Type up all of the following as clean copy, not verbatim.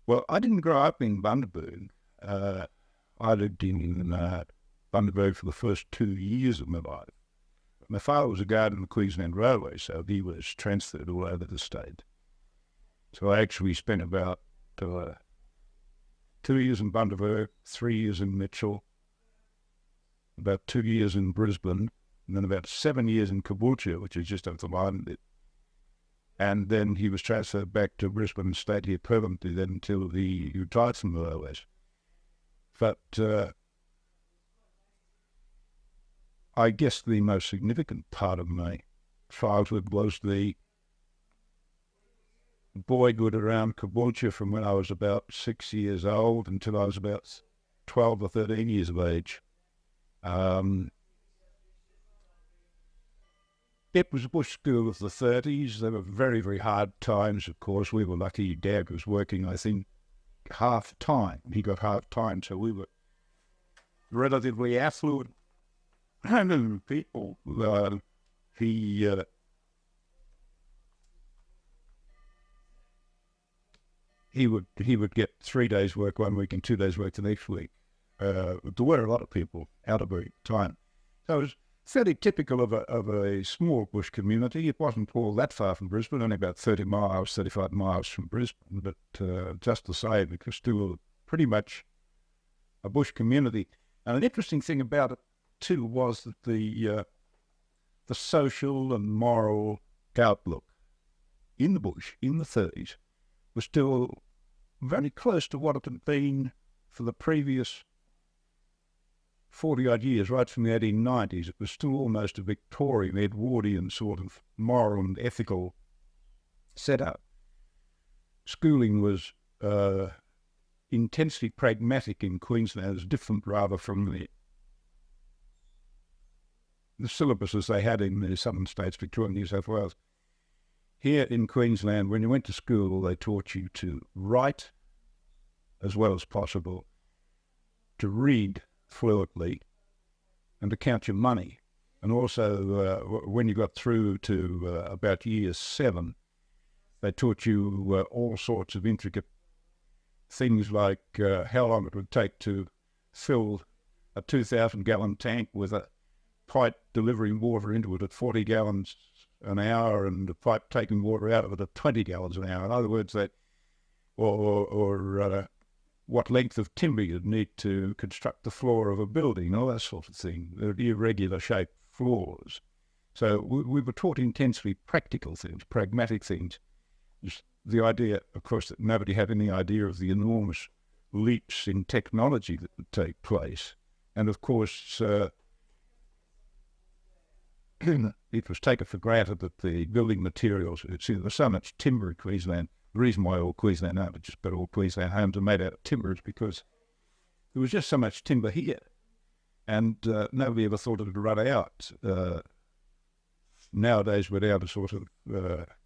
Well, I didn't grow up in Bundaberg. Uh, I lived in Bundaberg for the first 2 years of my life. My father was a guard in the Queensland Railway, so he was transferred all over the state. So I actually spent about 2 years in Bundaberg, 3 years in Mitchell, about 2 years in Brisbane, and then about 7 years in Caboolture, which is just over the line a bit. And then he was transferred back to Brisbane and stayed here permanently then until he retired from the railways. But I guess the most significant part of my childhood was the boyhood around Caboolture from when I was about 6 years old until I was about 12 or 13 years of age. It was a bush school of the 30s. They were very, very hard times, of course. We were lucky. Dad was working, I think, half time. He got half time, so we were relatively affluent people. He he would get 3 days work one week and 2 days work the next week. There were a lot of people out of a time. So it was fairly typical of a small bush community. It wasn't all that far from Brisbane, only about 30 miles, 35 miles from Brisbane, but just the same, it was still pretty much a bush community. And an interesting thing about it, too, was that the social and moral outlook in the bush in the 30s was still very close to what it had been for the previous 40-odd years, right from the 1890s. It was still almost a Victorian, Edwardian sort of moral and ethical setup. Schooling was intensely pragmatic in Queensland. It was different rather from the syllabuses they had in the southern states, Victoria and New South Wales. Here in Queensland, when you went to school, they taught you to write as well as possible, to read fluently, and to count your money. And also, when you got through to about year 7, they taught you all sorts of intricate things like how long it would take to fill a 2,000-gallon tank with a pipe delivering water into it at 40 gallons an hour and a pipe taking water out of it at 20 gallons an hour. In other words, that, or what length of timber you'd need to construct the floor of a building, all that sort of thing. They're irregular shaped floors. So we were taught intensely practical things, pragmatic things. The idea, of course, that nobody had any idea of the enormous leaps in technology that would take place. And of course, it was taken for granted that the building materials, see, there was so much timber in Queensland. The reason why all Queensland homes, just about all Queensland homes are made out of timber is because there was just so much timber here. And nobody ever thought it would run out. Nowadays, we're down to sort of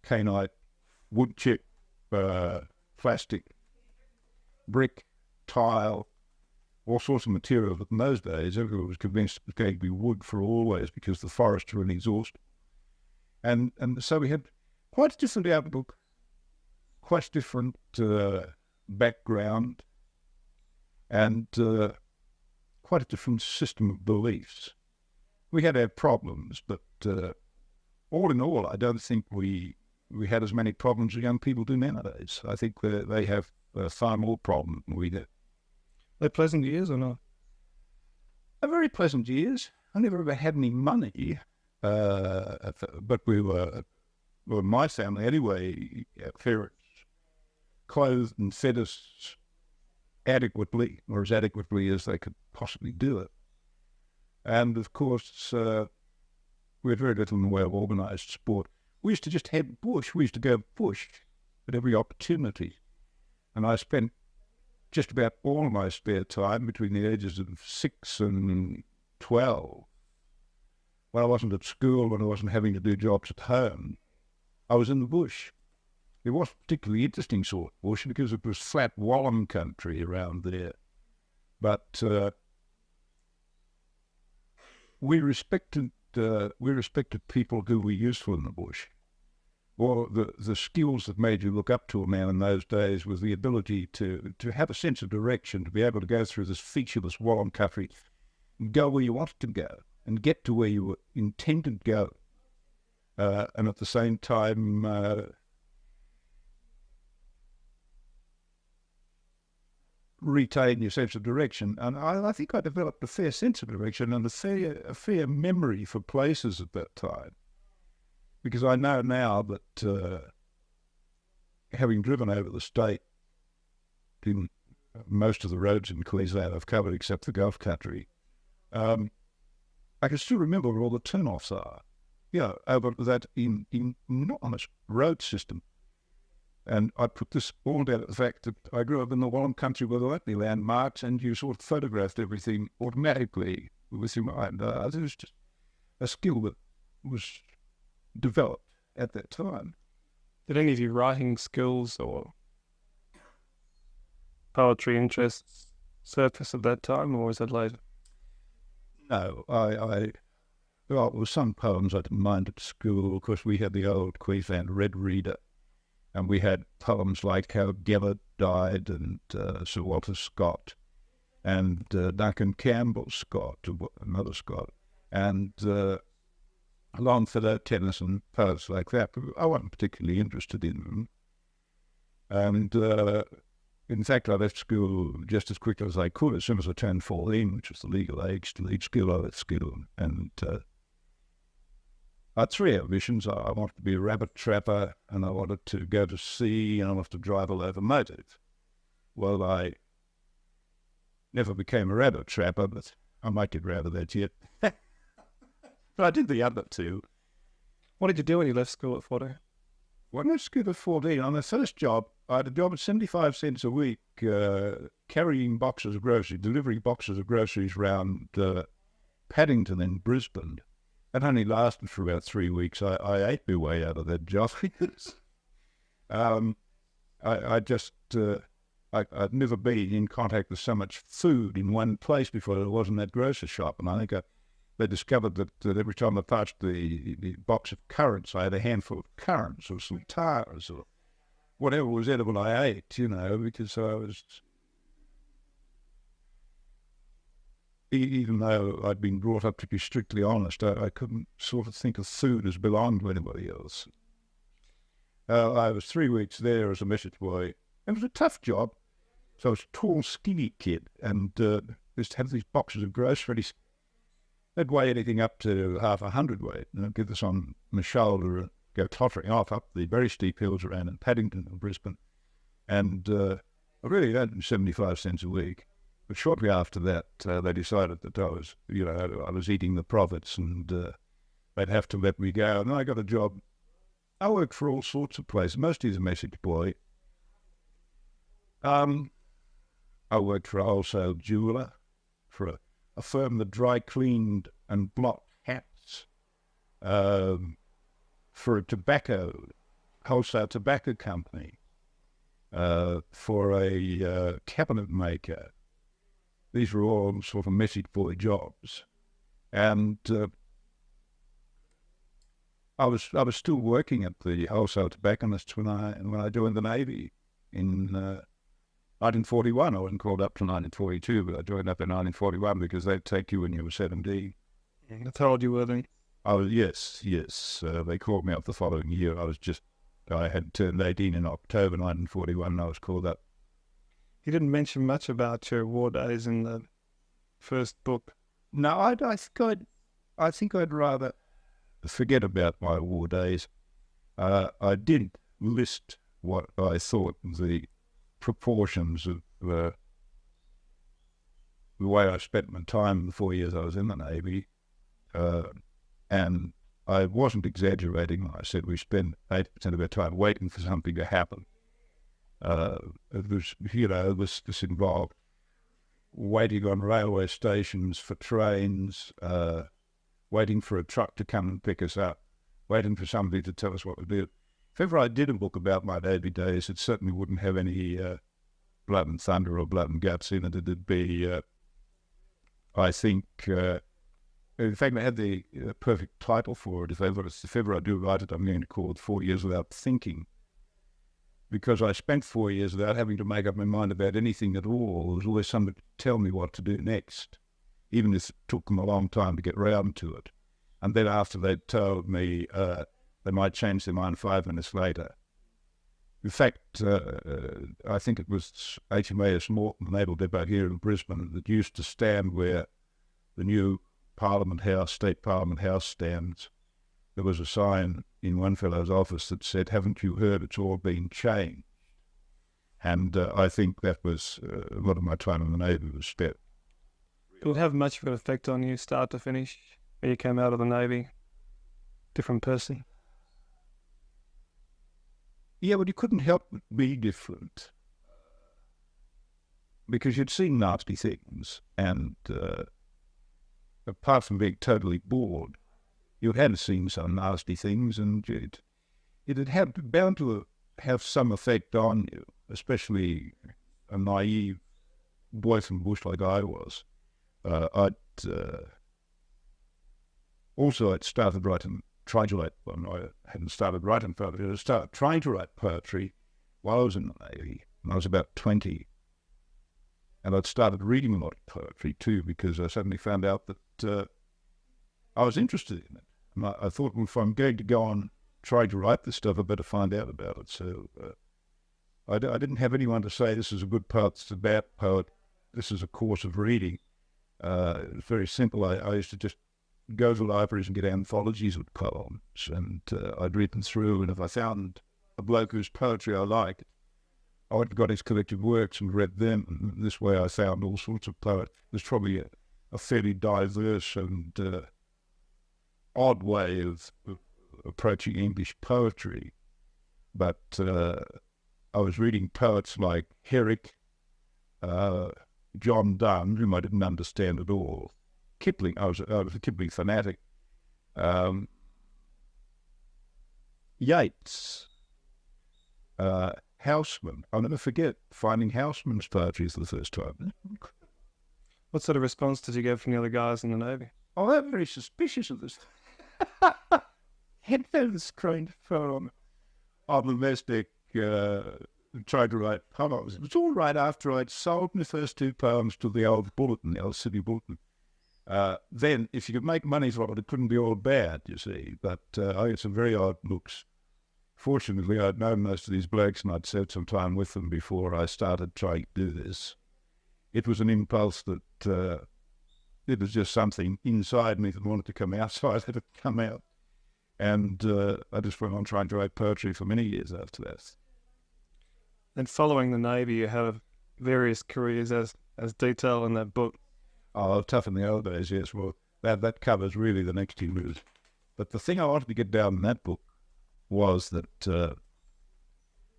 kainite, wood chip, plastic, brick, tile, all sorts of material. But in those days, everyone was convinced it was going to be wood for always because the forests were exhausted. And so we had quite a different outlook, quite different background, and quite a different system of beliefs. We had our problems, but all in all, I don't think we had as many problems as young people do nowadays. I think they have far more problems than we do. They're pleasant years or not? They're very pleasant years. I never ever had any money, but we were, well, my family anyway, our parents clothed and fed us adequately, or as adequately as they could possibly do it. And of course, we had very little in the way of organised sport. We used to just head bush. We used to go bush at every opportunity. And I spent just about all of my spare time between the ages of 6 and 12. When I wasn't at school, when I wasn't having to do jobs at home, I was in the bush. It wasn't a particularly interesting sort of bush because it was flat wallen country around there. But we respected people who were useful in the bush. or the skills that made you look up to a man in those days was the ability to have a sense of direction, to be able to go through this featureless warm country and go where you wanted to go and get to where you were intended to go. And at the same time, retain your sense of direction. And I think I developed a fair sense of direction and a fair memory for places at that time. Because I know now that having driven over the state, in most of the roads in Queensland I've covered except the Gulf country, I can still remember where all the turn-offs are. Over that enormous road system. And I put this all down at the fact that I grew up in the warm country where there weren't any landmarks, and you sort of photographed everything automatically with your mind. It was just a skill that was developed at that time. Did any of your writing skills or poetry interests surface at that time, or was it later? No, well, there were some poems I didn't mind at school. Of course, we had the old Queensland Red Reader, and we had poems like How Gellert Died and Sir Walter Scott and Duncan Campbell Scott, another Scott, and Longfellow, Tennyson, poets like that. But I wasn't particularly interested in them. And in fact, I left school just as quickly as I could, as soon as I turned 14, which was the legal age to leave school. I left school. And I had three ambitions. I wanted to be a rabbit trapper, and I wanted to go to sea, and I wanted to drive a locomotive. Well, I never became a rabbit trapper, but I might get round to that yet. But I did the other two. What did you do when you left school at 14? When I left school at 14, on the first job, I had a job at 75 cents a week, carrying boxes of groceries, delivering boxes of groceries around Paddington in Brisbane. It only lasted for about 3 weeks. I ate my way out of that job. I'd never been in contact with so much food in one place before. There wasn't that grocery shop, and I think they discovered that every time I touched the box of currants, I had a handful of currants or some tars or whatever was edible I ate, because I was, even though I'd been brought up to be strictly honest, I couldn't sort of think of food as belonging to anybody else. I was 3 weeks there as a message boy. It was a tough job. So I was a tall, skinny kid, and just had these boxes of groceries. They'd weigh anything up to half 100 weight, and I'd get this on my shoulder and go tottering off up the very steep hills around in Paddington and Brisbane. And I really earned 75 cents a week. But shortly after that, they decided that I was eating the profits, and they'd have to let me go. And then I got a job. I worked for all sorts of places, mostly as a message boy. I worked for a wholesale jeweller, for a firm that dry cleaned and blocked hats, for a wholesale tobacco company, for a cabinet maker. These were all sort of message boy jobs, and I was still working at the wholesale tobacconists when I joined the Navy in 1941. I wasn't called up to 1942, but I joined up in 1941 because they'd take you when you were 17. That's how old you were then? Yes. They called me up the following year. I had turned 18 in October 1941, and I was called up. You didn't mention much about your war days in the first book. No, I think I'd rather forget about my war days. I did list what I thought the proportions of the way I spent my time the 4 years I was in the Navy, and I wasn't exaggerating when I said we spent 80% of our time waiting for something to happen. This involved waiting on railway stations for trains, waiting for a truck to come and pick us up, waiting for somebody to tell us what to do. If ever I did a book about my Navy days, it certainly wouldn't have any blood and thunder or blood and guts in it. It'd be, I think, In fact, I had the perfect title for it. If ever I do write it, I'm going to call it 4 Years Without Thinking, because I spent 4 years without having to make up my mind about anything at all. There was always somebody to tell me what to do next, even if it took them a long time to get round to it. And then after they'd told me, they might change their mind 5 minutes later. In fact, I think it was HMAS Morton, the Naval Depot here in Brisbane, that used to stand where the new Parliament House, State Parliament House stands. There was a sign in one fellow's office that said, "Haven't you heard it's all been changed?" And I think that was a lot of my time in the Navy was spent. Did it have much of an effect on you, start to finish, when you came out of the Navy? Different person? Yeah, but you couldn't help but be different, because you'd seen nasty things, and apart from being totally bored, you had seen some nasty things, and it had bound to have some effect on you, especially a naive boy from bush like I was. I'd started writing, trying to write, well, I hadn't started writing poetry, I started trying to write poetry while I was in the Navy, when I was about 20. And I'd started reading a lot of poetry too, because I suddenly found out that I was interested in it. And I thought, well, if I'm going to go on trying to write this stuff, I better find out about it. So I didn't have anyone to say, this is a good poet, this is a bad poet, this is a course of reading. It was very simple. I used to just go to libraries and get anthologies of poems, and I'd read them through, and if I found a bloke whose poetry I liked, I went and got his collected works and read them, and this way I found all sorts of poets. There's probably a fairly diverse and odd way of approaching English poetry, but I was reading poets like Herrick, John Donne, whom I didn't understand at all, Kipling, I was a Kipling fanatic, Yeats, Houseman. I'll never forget finding Houseman's poetry for the first time. What sort of response did you get from the other guys in the Navy? Oh, they're very suspicious of this. Headphones crying from on the domestic, tried to write poems. It was all right after I'd sold my first 2 poems to the old Bulletin, the old City Bulletin. Then, if you could make money from it, it couldn't be all bad, you see. But I had some very odd looks. Fortunately, I'd known most of these blokes, and I'd spent some time with them before I started trying to do this. It was an impulse that it was just something inside me that wanted to come outside, let it come out. And I just went on trying to write poetry for many years after that. And following the Navy, you have various careers as detailed in that book. Oh, tough in the old days, yes. Well, that covers really the next 2 moves. But the thing I wanted to get down in that book was that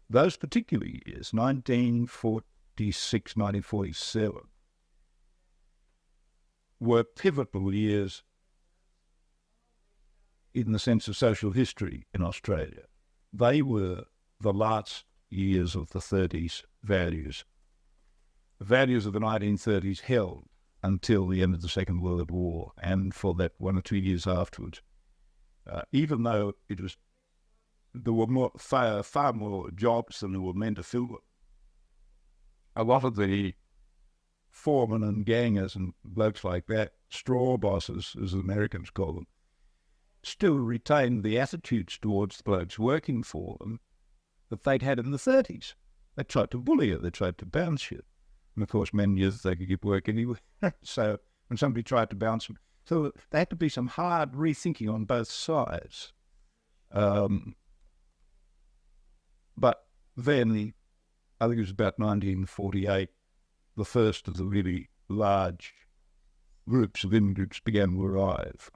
those particular years, 1946, 1947, were pivotal years in the sense of social history in Australia. They were the last years of the 30s values. The values of the 1930s held until the end of the Second World War, and for that 1 or 2 years afterwards. Even though there were far more jobs than there were men to fill them. A lot of the foremen and gangers and blokes like that, straw bosses, as the Americans call them, still retained the attitudes towards the blokes working for them that they'd had in the 30s. They tried to bully you, they tried to bounce you. And of course, men knew that they could get work anyway. So when somebody tried to bounce them, so there had to be some hard rethinking on both sides. But then, I think it was about 1948, the first of the really large groups of immigrants began to arrive.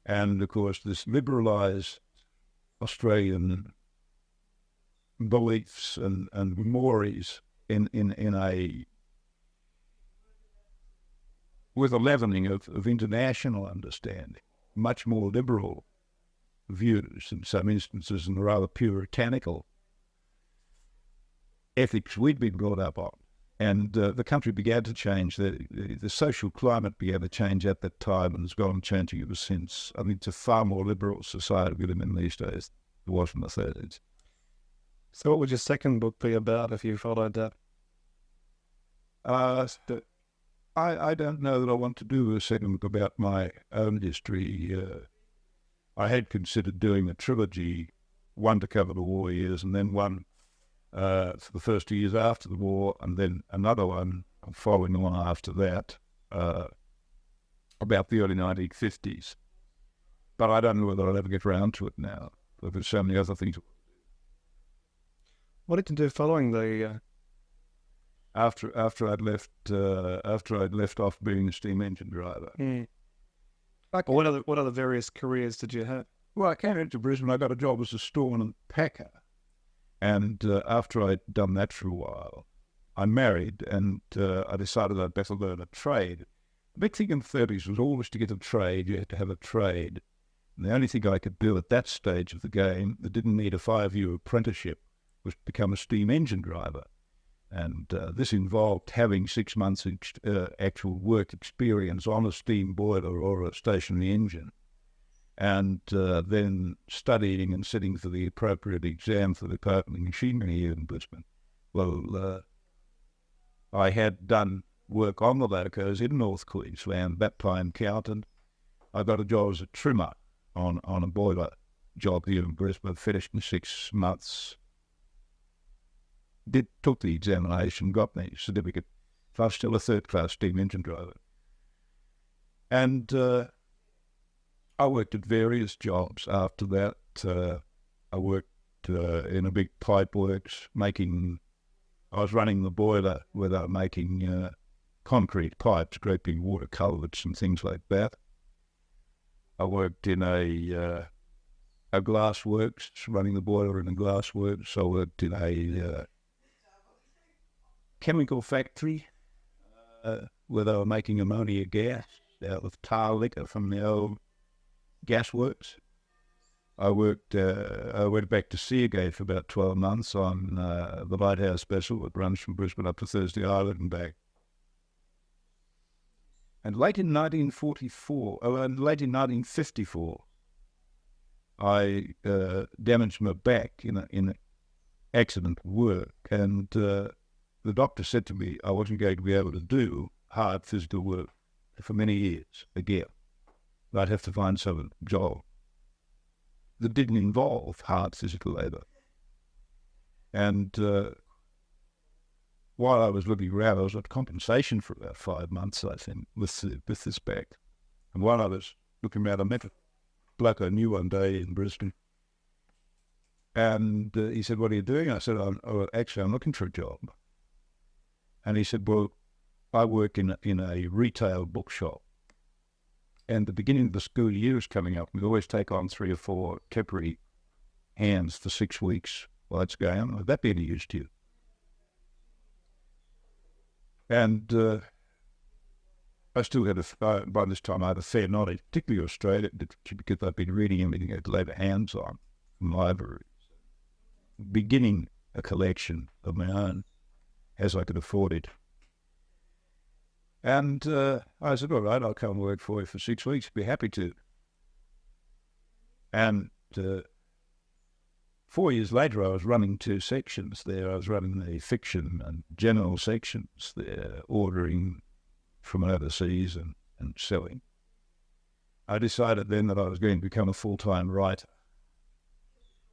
And of course, this liberalised Australian beliefs and mores with a leavening of international understanding, much more liberal views in some instances, and the rather puritanical ethics we'd been brought up on. And the country began to change. The social climate began to change at that time and has gone changing ever since. I mean, it's a far more liberal society we live in these days than it was in the 30s. So what would your second book be about if you followed that? I don't know that I want to do a second book about my own history. I had considered doing a trilogy, one to cover the war years and then one for the first 2 years after the war, and then another one following on after that, about the early 1950s. But I don't know whether I'll ever get around to it now. There's so many other things. What did you do following the? After I'd left off being a steam engine driver. What other various careers did you have? Well, I came into Brisbane. I got a job as a storeman packer. And after I'd done that for a while, I married and I decided I'd better learn a trade. The big thing in the 30s was always to get a trade. You had to have a trade. And the only thing I could do at that stage of the game that didn't need a 5-year apprenticeship was to become a steam engine driver. And this involved having 6 months actual work experience on a steam boiler or a stationary engine. And then studying and sitting for the appropriate exam for the Department of Machinery here in Brisbane. Well, I had done work on the locos in North Queensland. That time counted. I got a job as a trimmer on a boiler job here in Brisbane, finished in 6 months. Took the examination, got my certificate. I was still a third-class steam engine driver. And I worked at various jobs after that. I worked in a big pipe works, I was running the boiler where they were making concrete pipes, great big water culverts and things like that. I worked in a glass works, running the boiler in a glass works. I worked in a chemical factory where they were making ammonia gas out of tar liquor from the old gas works. I went back to Seagate for about 12 months on the Lighthouse Special that runs from Brisbane up to Thursday Island and back. And late in 1954, I damaged my back in an accident at work, and the doctor said to me I wasn't going to be able to do hard physical work for many years again. I'd have to find some job that didn't involve hard physical labour. And while I was looking around, I was at compensation for about 5 months, I think, with this back. And while I was looking around, I met a bloke I knew one day in Brisbane. And he said, "What are you doing?" I said, "Actually, I'm looking for a job." And he said, "Well, I work in a retail bookshop. And the beginning of the school year is coming up. We always take on 3 or 4 temporary hands for 6 weeks while it's going on. Would that be any use to you?" And I still had by this time I had a fair knowledge, particularly Australia, because I've been reading everything I'd laid hands on from libraries, beginning a collection of my own as I could afford it. And I said, "All right, I'll come work for you for 6 weeks. Be happy to." And 4 years later, I was running 2 sections there. I was running the fiction and general sections there, ordering from overseas and selling. I decided then that I was going to become a full-time writer.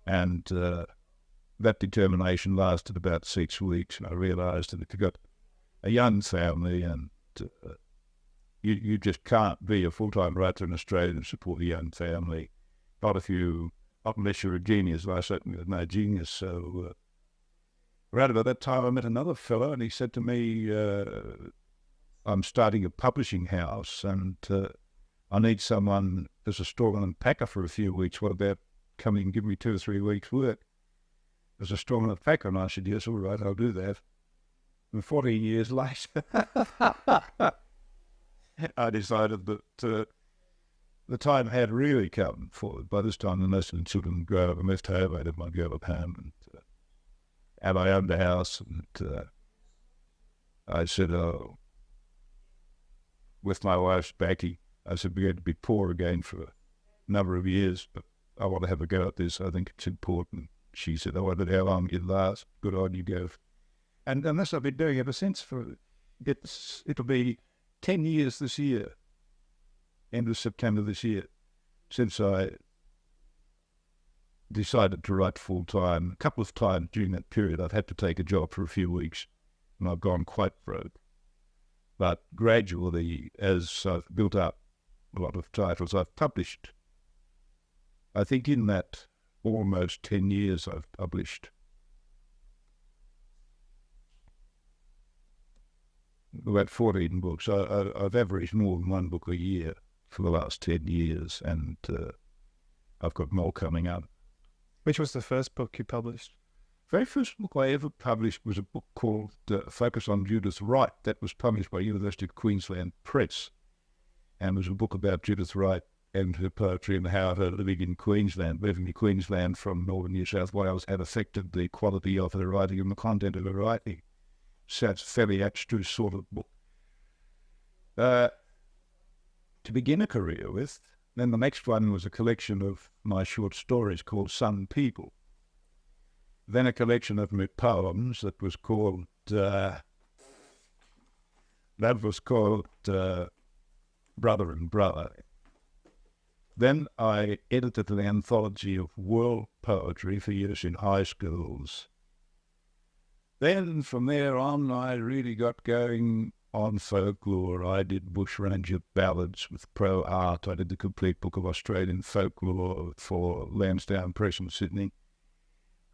And that determination lasted about 6 weeks, and I realised that if you've got a young family and you just can't be a full-time writer in Australia and support a young family, not unless you're a genius. I certainly was no genius. So around about that time I met another fellow, and he said to me, "I'm starting a publishing house and I need someone as a storeman and packer for a few weeks. What about coming and give me 2 or 3 weeks work as a storeman and packer?" And I said, "Yes, all right, I'll do that." And 14 years later, I decided that the time had really come for it. By this time, the most of the children had grown up and left home. I had my girl at home, and I owned a house, and I said, oh, with my wife's backing, I said, we're going to be poor again for a number of years, but I want to have a go at this. I think it's important. She said, oh, I don't know how long it lasts. Good on you, go. And that's what I've been doing ever since. It'll be 10 years this year, end of September this year, since I decided to write full time. A couple of times during that period, I've had to take a job for a few weeks, and I've gone quite broke. But gradually, as I've built up a lot of titles, I've published. I think in that almost 10 years, I've published about 14 books. I've averaged more than one book a year for the last 10 years, and I've got more coming up. Which was the first book you published? Very first book I ever published was a book called Focus on Judith Wright. That was published by University of Queensland Press, and it was a book about Judith Wright and her poetry and how her living in Queensland from northern New South Wales had affected the quality of her writing and the content of her writing. So it's a fairly abstruse sort of book to begin a career with. Then the next one was a collection of my short stories called Some People. Then a collection of my poems that was called Brother and Brother. Then I edited an anthology of world poetry for use in high schools. Then from there on, I really got going on folklore. I did bushranger ballads with Pro Art. I did the complete book of Australian folklore for Lansdowne Press in Sydney.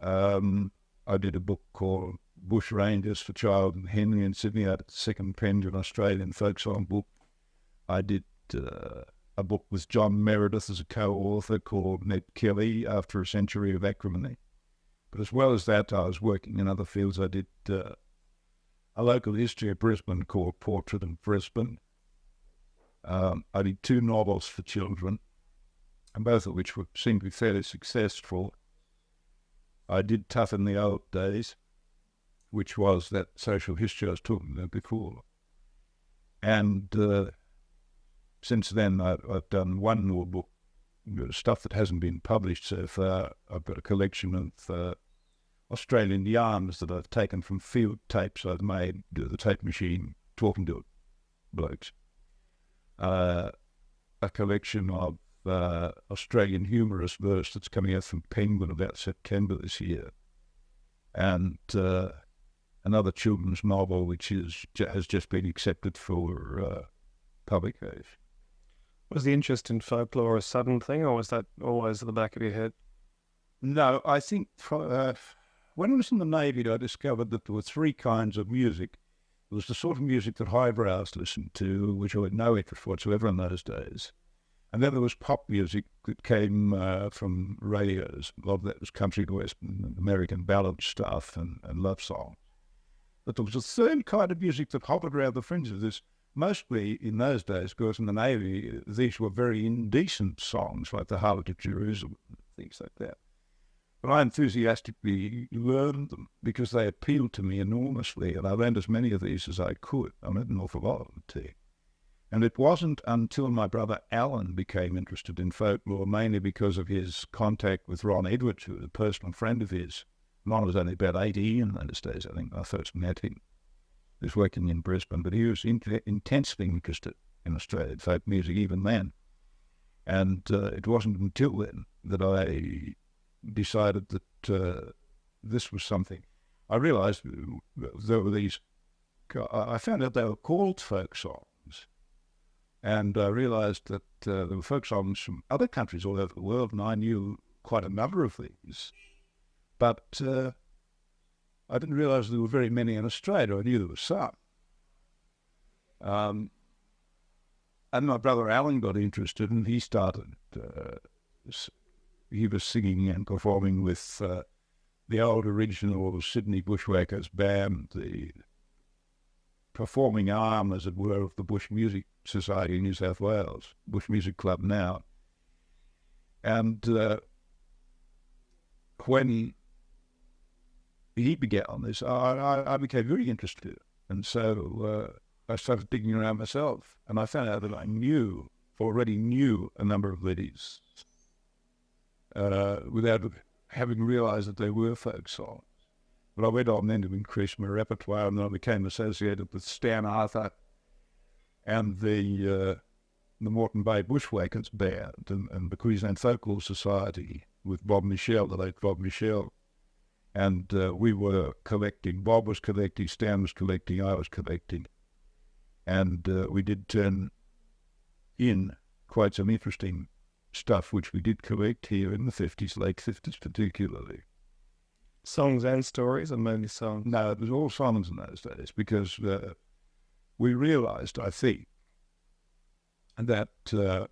I did a book called Bushrangers for Child and Henry in Sydney. I did the second Penguin Australian folk song book. I did a book with John Meredith as a co-author called Ned Kelly, After a Century of Acrimony. But as well as that, I was working in other fields. I did a local history of Brisbane called Portrait of Brisbane. I did 2 novels for children, and both of which seemed to be fairly successful. I did Tough in the Old Days, which was that social history I was talking about before. And since then, I've done one more book, stuff that hasn't been published so far. I've got a collection of Australian yarns that I've taken from field tapes I've made, the tape machine, talking to blokes. A collection of Australian humorous verse that's coming out from Penguin about September this year. And another children's novel which has just been accepted for publication. Was the interest in folklore a sudden thing, or was that always at the back of your head? No, I think when I was in the Navy, I discovered that there were 3 kinds of music. There was the sort of music that highbrows listened to, which I had no interest whatsoever in those days. And then there was pop music that came from radios. A lot of that was country western and American ballad stuff and love songs. But there was a third kind of music that hovered around the fringes of this. Mostly in those days, because in the Navy, these were very indecent songs, like the Harlot of Jerusalem, things like that. But I enthusiastically learned them because they appealed to me enormously, and I learned as many of these as I could. I learned an awful lot of them too. And it wasn't until my brother Alan became interested in folklore, mainly because of his contact with Ron Edwards, who was a personal friend of his. Ron was only about 18 in those days, I think, I first met him. He was working in Brisbane, but he was intensely interested in Australian folk music even then. And it wasn't until then that I decided that this was something. I realised there were these, I found out they were called folk songs. And I realised that there were folk songs from other countries all over the world, and I knew quite a number of these. But I didn't realise there were very many in Australia. I knew there were some. And my brother Alan got interested, and he started, he was singing and performing with the old original Sydney Bushwhackers band, the performing arm, as it were, of the Bush Music Society in New South Wales, Bush Music Club now. And when he began on this, I became very interested. And so I started digging around myself, and I found out that I already knew a number of these without having realized that they were folk songs. But I went on then to increase my repertoire, and then I became associated with Stan Arthur and the Moreton Bay Bushwhackers Band and the Queensland Folklore Society with Bob Michel, the late Bob Michel. And we were collecting. Bob was collecting, Stan was collecting, I was collecting. And we did turn in quite some interesting stuff, which we did collect here in the 50s, late 50s particularly. Songs and stories, or mainly songs? No, it was all songs in those days, because we realized, I think, that the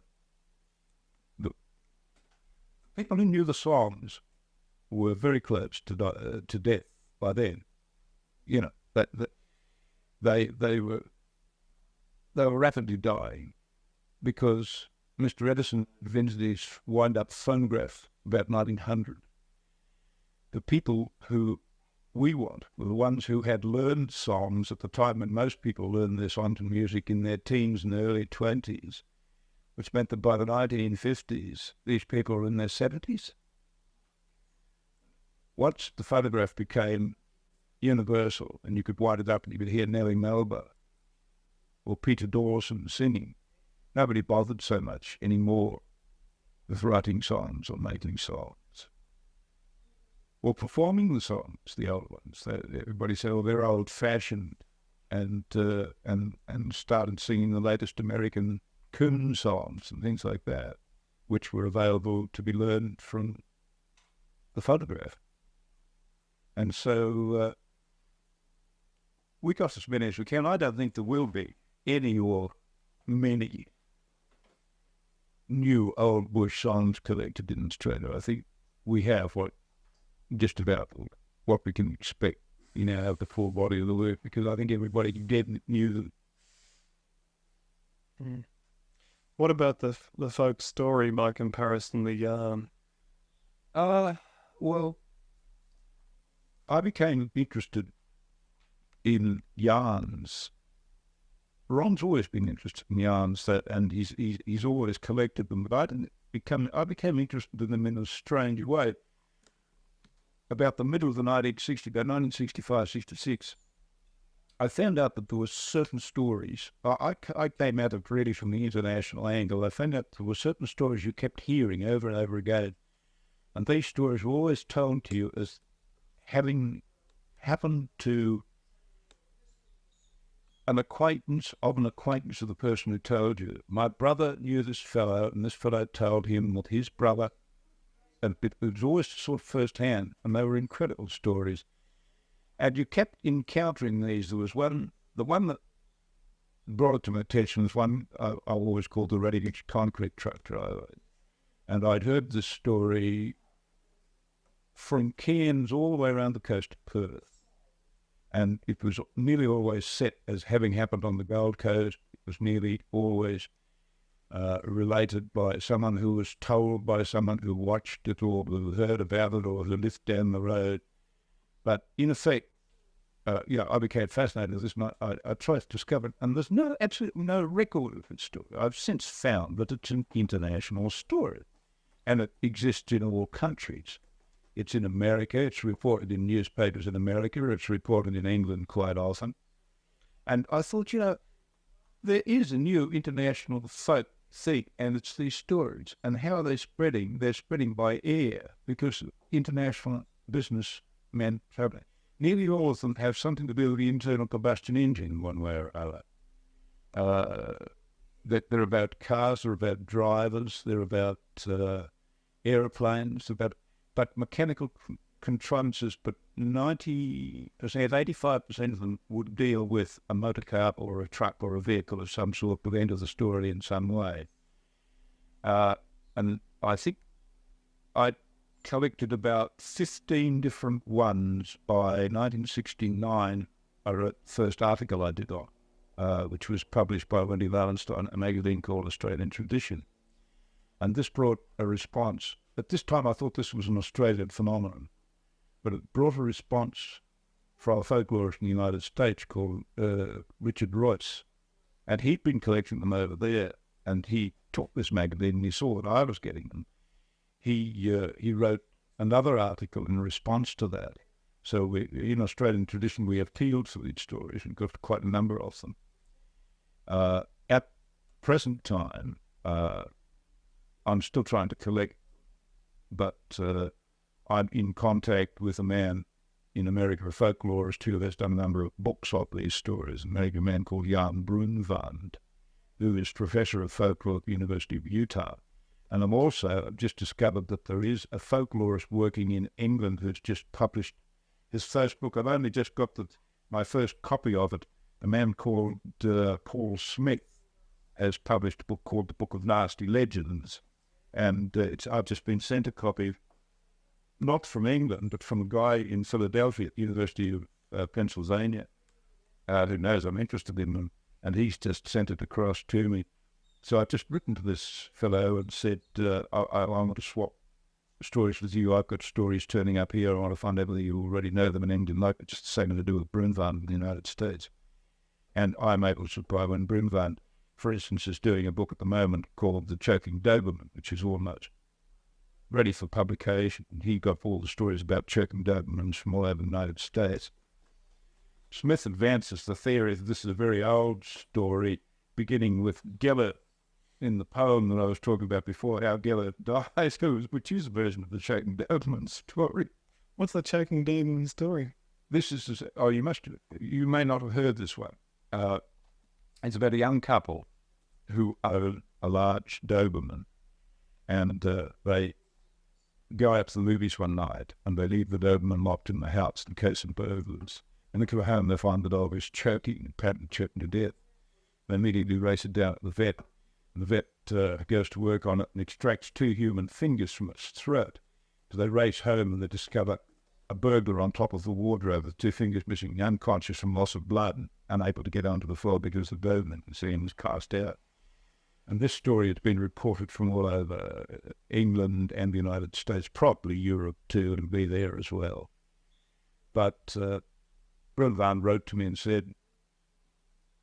people who knew the songs were very close to death by then. You know, that they were rapidly dying, because Mr. Edison invented his wind-up phonograph about 1900. The people who we want were the ones who had learned songs at the time when most people learned their songs and music in their teens and early 20s, which meant that by the 1950s, these people were in their 70s. Once the phonograph became universal and you could wind it up and you could hear Nellie Melba or Peter Dawson singing, nobody bothered so much anymore with writing songs or making songs or performing the songs, the old ones. Everybody said, "Oh, they're old-fashioned," and started singing the latest American coon songs and things like that, which were available to be learned from the phonograph. And so we got as many as we can. I don't think there will be any or many new old bush songs collected in Australia. I think we have just about what we can expect, out of the full body of the work, because I think everybody knew them. Mm. What about the folk story by comparison, the yarn? Well, I became interested in yarns. Ron's always been interested in yarns, and he's always collected them. But I became interested in them in a strange way. About the middle of the 1960s, about 1965, 66, I found out that there were certain stories. I came at it really from the international angle. I found out there were certain stories you kept hearing over and over again, and these stories were always told to you as having happened to an acquaintance of the person who told you. My brother knew this fellow, and this fellow told him that his brother, and it was always sort of first-hand, and they were incredible stories. And you kept encountering these. There was the one that brought it to my attention was one I always called the ready-mix concrete truck driver. And I'd heard this story from Cairns all the way around the coast of Perth. And it was nearly always set as having happened on the Gold Coast. It was nearly always related by someone who was told by someone who watched it or who heard about it or who lived down the road. But in effect, I became fascinated with this, and I tried to discover it, and there's absolutely no record of its story. I've since found that it's an international story, and it exists in all countries. It's in America, it's reported in newspapers in America, it's reported in England quite often. And I thought, there is a new international folk thing, and it's these stories. And how are they spreading? They're spreading by air, because international businessmen traveling. Nearly all of them have something to do with the internal combustion engine in one way or other. They're about cars, they're about drivers, they're about aeroplanes, but mechanical contrivances, but 90%, 85% of them would deal with a motor car or a truck or a vehicle of some sort to enter the story in some way. And I think I collected about 15 different ones by 1969. I wrote the first article I did on, which was published by Wendy Wallenstein, a magazine called Australian Tradition. And this brought a response. At this time, I thought this was an Australian phenomenon, but it brought a response from a folklorist in the United States called Richard Royce. And he'd been collecting them over there, and he took this magazine and he saw that I was getting them. He wrote another article in response to that. So we, in Australian tradition, we have field village stories. We've got quite a number of them. At present time, I'm still trying to collect, but I'm in contact with a man in America, a folklorist who has done a number of books of these stories, a man called Jan Brunvand, who is professor of folklore at the University of Utah. And I've just discovered that there is a folklorist working in England who's just published his first book. I've only just got my first copy of it. A man called Paul Smith has published a book called The Book of Nasty Legends. And I've just been sent a copy, not from England, but from a guy in Philadelphia at the University of Pennsylvania, who knows I'm interested in them. And he's just sent it across to me. So I've just written to this fellow and said, I want to swap stories with you. I've got stories turning up here. I want to find out whether you already know them in England, like just the same to do with Brunvand in the United States. And I'm able to supply when Brunvand, for instance, is doing a book at the moment called The Choking Doberman, which is almost ready for publication. And he got all the stories about choking Dobermans from all over the United States. Smith advances the theory that this is a very old story, beginning with Geller in the poem that I was talking about before, how Geller dies, which is a version of the Choking Doberman story. What's the Choking Doberman story? You may not have heard this one. It's about a young couple who own a large Doberman, and they go out to the movies one night, and they leave the Doberman locked in the house in case of burglars. And they come home, they find the dog is choking, apparently choking to death. They immediately race it down to the vet, and the vet goes to work on it and extracts 2 human fingers from its throat. So they race home and they discover a burglar on top of the wardrobe with 2 fingers missing, unconscious from loss of blood, and unable to get onto the floor because the Doberman was cast out. And this story has been reported from all over England and the United States, probably Europe too, and be there as well. But Brunvand wrote to me and said,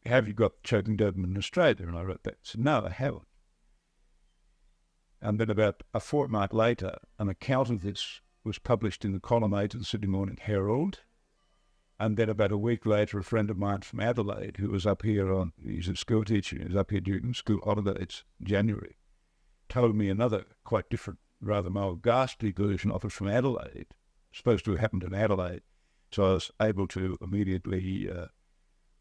have you got Choking Doberman in Australia? And I wrote back and said, no, I haven't. And then about a fortnight later, an account of this was published in the column 8 of the Sydney Morning Herald. And then about a week later, a friend of mine from Adelaide, who was up here he's a school teacher, he was up here during school holidays in January, told me another quite different, rather more ghastly version of it from Adelaide, supposed to have happened in Adelaide. So I was able to immediately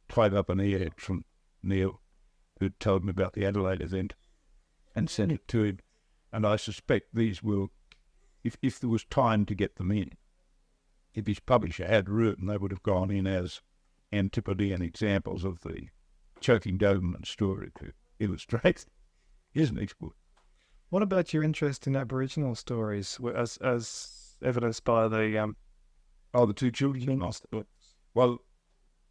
type up an e-head from Neil, who told me about the Adelaide event, and sent it to him. And I suspect these will, if there was time to get them in, if his publisher had written, they would have gone in as Antipodean examples of the Choking Doberman story to illustrate his exploit. What about your interest in Aboriginal stories, as evidenced by the 2 children? Well,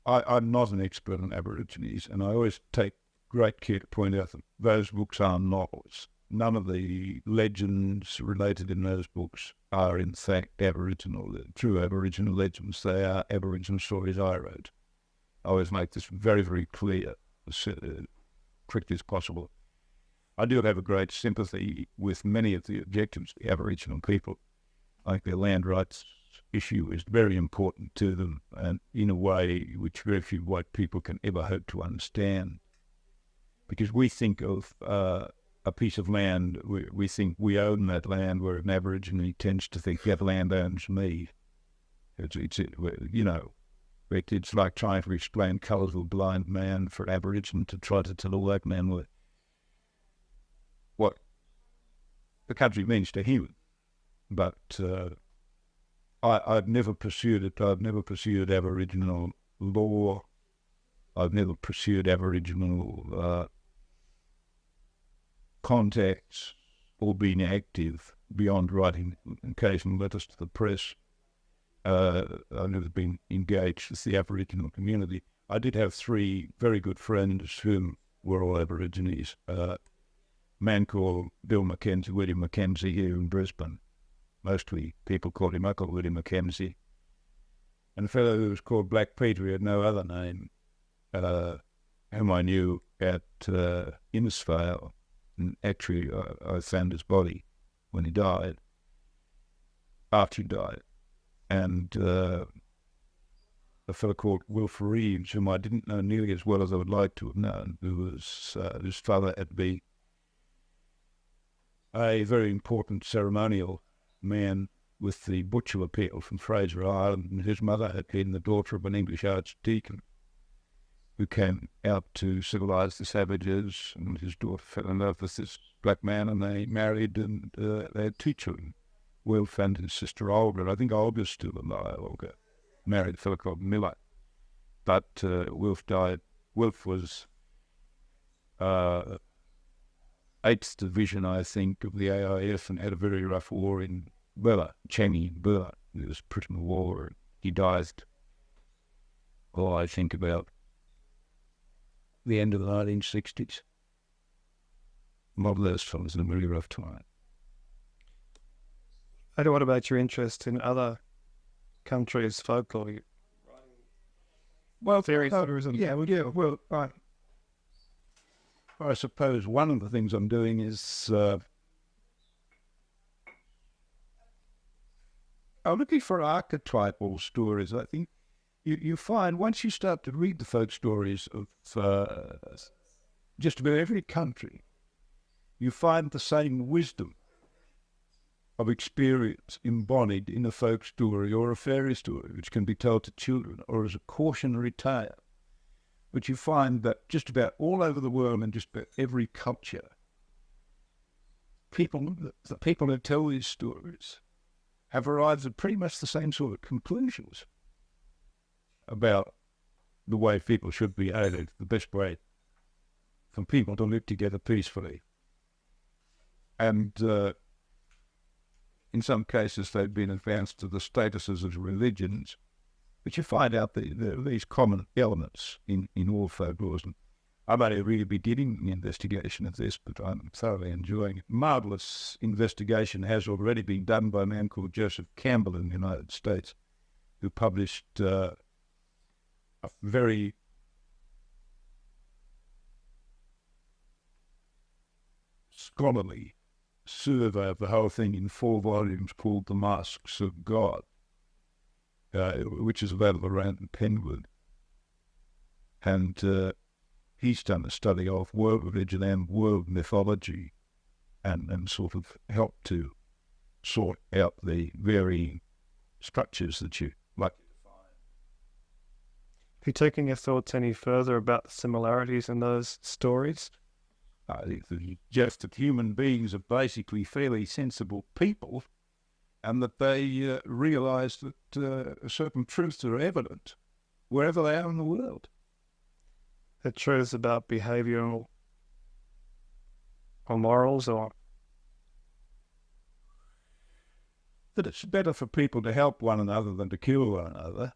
I'm not an expert on Aborigines, and I always take great care to point out that those books are novels. None of the legends related in those books are in fact Aboriginal, true Aboriginal legends. They are Aboriginal stories I wrote. I always make this very, very clear, as quickly as possible. I do have a great sympathy with many of the objectives of the Aboriginal people. I think their land rights issue is very important to them, and in a way which very few white people can ever hope to understand. Because we think of a piece of land, we think we own that land, where an Aborigine tends to think that land owns me. It's like trying to explain colours of a blind man for an Aborigine to try to tell a white man what the country means to him. But I've never pursued it. I've never pursued Aboriginal law. I've never pursued Aboriginal contacts or been active beyond writing occasional letters to the press. I've never been engaged with the Aboriginal community. I did have 3 very good friends whom were all Aborigines. A man called William Mackenzie here in Brisbane. Mostly people called him Uncle William Mackenzie. And a fellow who was called Black Peter, he had no other name, whom I knew at Innisfail. And actually, I found his body when he died, after he died. And a fellow called Wilf Reeves, whom I didn't know nearly as well as I would like to have known, who was, his father had been a very important ceremonial man with the butcher appeal from Fraser Island, and his mother had been the daughter of an English archdeacon who came out to civilize the savages, and his daughter fell in love with this black man, and they married, and they had 2 children, Wilf and his sister Olga. I think Olga's still alive. Olga married a fellow called Miller, but Wilf died. Wilf was 8th Division, I think, of the AIF, and had a very rough war in Bella, Changi in Bella. It was a prisoner of war. He died, I think about the end of the 1960s. A lot of those fellas had a really rough time. What about your interest in other countries' folklore? Well, Fairy I suppose one of the things I'm doing is I'm looking for archetypal stories. I think you find once you start to read the folk stories of just about every country, you find the same wisdom of experience embodied in a folk story or a fairy story, which can be told to children or as a cautionary tale. But you find that just about all over the world and just about every culture, the people who tell these stories have arrived at pretty much the same sort of conclusions about the way people should behave, the best way for people to live together peacefully. And in some cases, they've been advanced to the statuses of religions, but you find out these common elements in all folklore. I'm only really beginning the investigation of this, but I'm thoroughly enjoying it. Marvellous investigation has already been done by a man called Joseph Campbell in the United States, who published a very scholarly survey of the whole thing in 4 volumes called The Masks of God, which is available around Penwood. And he's done a study of world religion and world mythology, and sort of helped to sort out the varying structures that you like to define. Have you taken your thoughts any further about the similarities in those stories? I think just that human beings are basically fairly sensible people, and that they realise that certain truths are evident wherever they are in the world. The truths about behavioural or morals, or that it's better for people to help one another than to kill one another.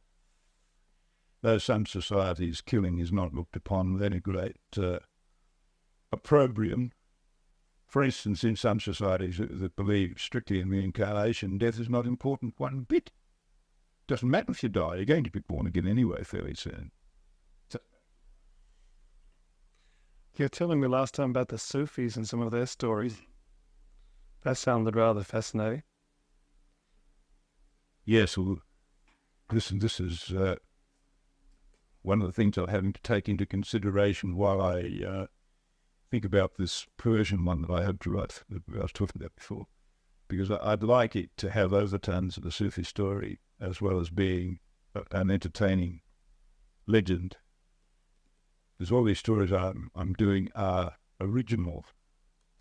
Though some societies killing is not looked upon with any great opprobrium. For instance, in some societies that believe strictly in reincarnation, death is not important one bit. Doesn't matter if you die, you're going to be born again anyway fairly soon. You were telling me last time about the Sufis and some of their stories. That sounded rather fascinating. Yes, well, this is one of the things I'm having to take into consideration while I think about this Persian one that I had to write, that I was talking about before, because I'd like it to have overtones of the Sufi story as well as being an entertaining legend. Because all these stories I'm doing are original.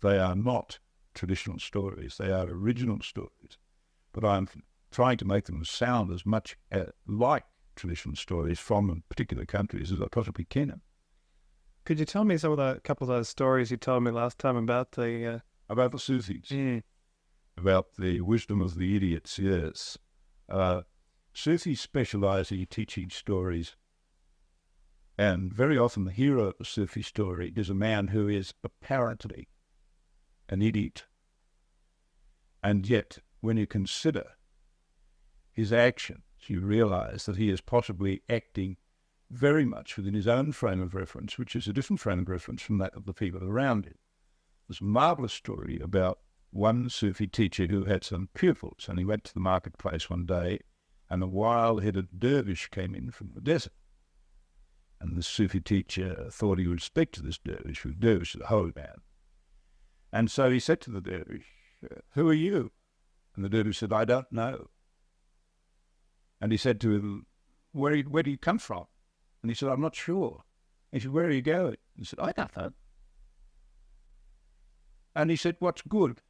They are not traditional stories. They are original stories. But I'm trying to make them sound as much like traditional stories from particular countries as I possibly can. Could you tell me some of a couple of those stories you told me last time about the... About the Sufis? About the wisdom of the idiots, yes. Sufis specialise in teaching stories. And very often the hero of a Sufi story is a man who is apparently an idiot. And yet, when you consider his actions you realize that he is possibly acting very much within his own frame of reference, which is a different frame of reference from that of the people around him. There's a marvelous story about one Sufi teacher who had some pupils, and he went to the marketplace one day, and a wild-headed dervish came in from the desert. And the Sufi teacher thought he would speak to this dervish, who dervish is a holy man. And so he said to the dervish, "Who are you?" And the dervish said, "I don't know." And he said to him, where do you come from? And he said, "I'm not sure." He said, "Where are you going?" He said, "I don't know." And he said, "What's good?"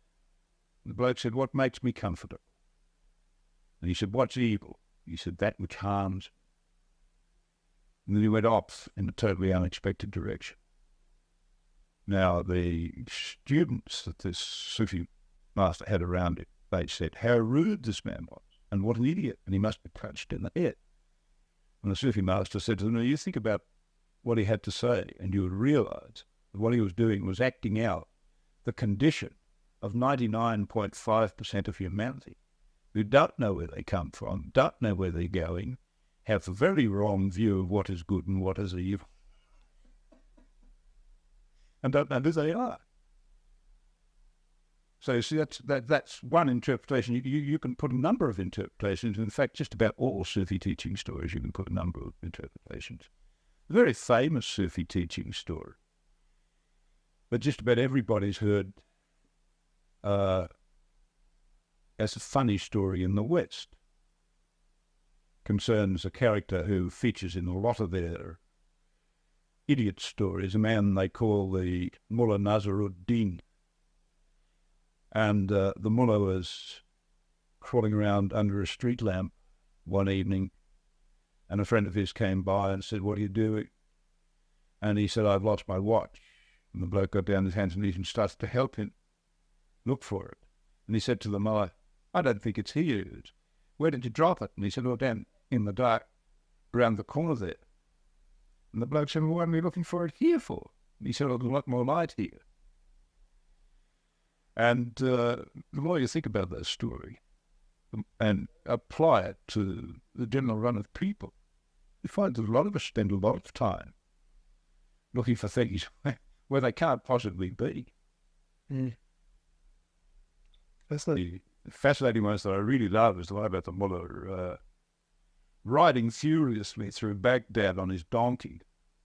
And the bloke said, "What makes me comfortable?" And he said, "What's evil?" He said, "That which harms." And then he went off in a totally unexpected direction. Now, the students that this Sufi master had around him, they said, "How rude this man was, and what an idiot, and he must be punched in the head." And the Sufi master said to them, "Now, you think about what he had to say, and you would realize that what he was doing was acting out the condition of 99.5% of humanity, who don't know where they come from, don't know where they're going, have a very wrong view of what is good and what is evil, and don't know who they are." So you see, that's one interpretation. You can put a number of interpretations. In fact, just about all Sufi teaching stories, you can put a number of interpretations. A very famous Sufi teaching story, but just about everybody's heard as a funny story in the West. Concerns a character who features in a lot of their idiot stories, a man they call the Mullah Nazaruddin. And the mullah was crawling around under a street lamp one evening, and a friend of his came by and said, "What are you doing?" And he said, "I've lost my watch." And the bloke got down his hands and knees and started to help him look for it. And he said to the mullah, "I don't think it's here. Where did you drop it?" And he said, "Oh, down in the dark, around the corner there." And the bloke said, "Well, what are you looking for it here for?" And he said, "Oh, there's a lot more light here." And the more you think about that story and apply it to the general run of people, you find that a lot of us spend a lot of time looking for things where they can't possibly be. Mm. The fascinating ones that I really love is the one about the mullah riding furiously through Baghdad on his donkey,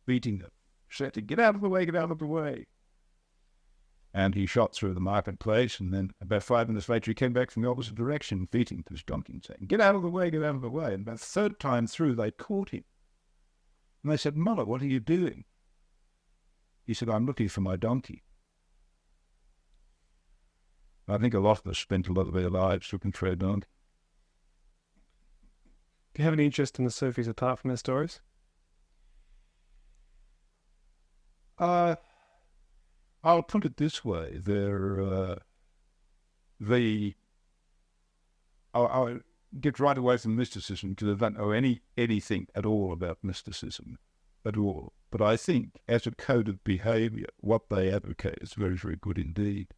beating them, shouting, "Get out of the way, get out of the way." And he shot through the marketplace, and then about 5 minutes later he came back from the opposite direction, beating his donkey and saying, "Get out of the way, get out of the way." And about the third time through they caught him. And they said, "Mullah, what are you doing?" He said, "I'm looking for my donkey." I think a lot of us spent a lot of their lives looking for a donkey. Do you have any interest in the Sufis apart from their stories? I'll put it this way: I'll get right away from mysticism because I don't know anything at all about mysticism at all. But I think, as a code of behaviour, what they advocate is very, very good indeed.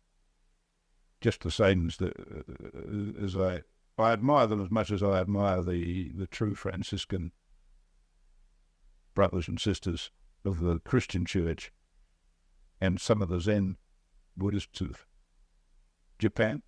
Just the same as I admire them as much as I admire the true Franciscan brothers and sisters of the Christian Church and some of the Zen Buddhists of Japan.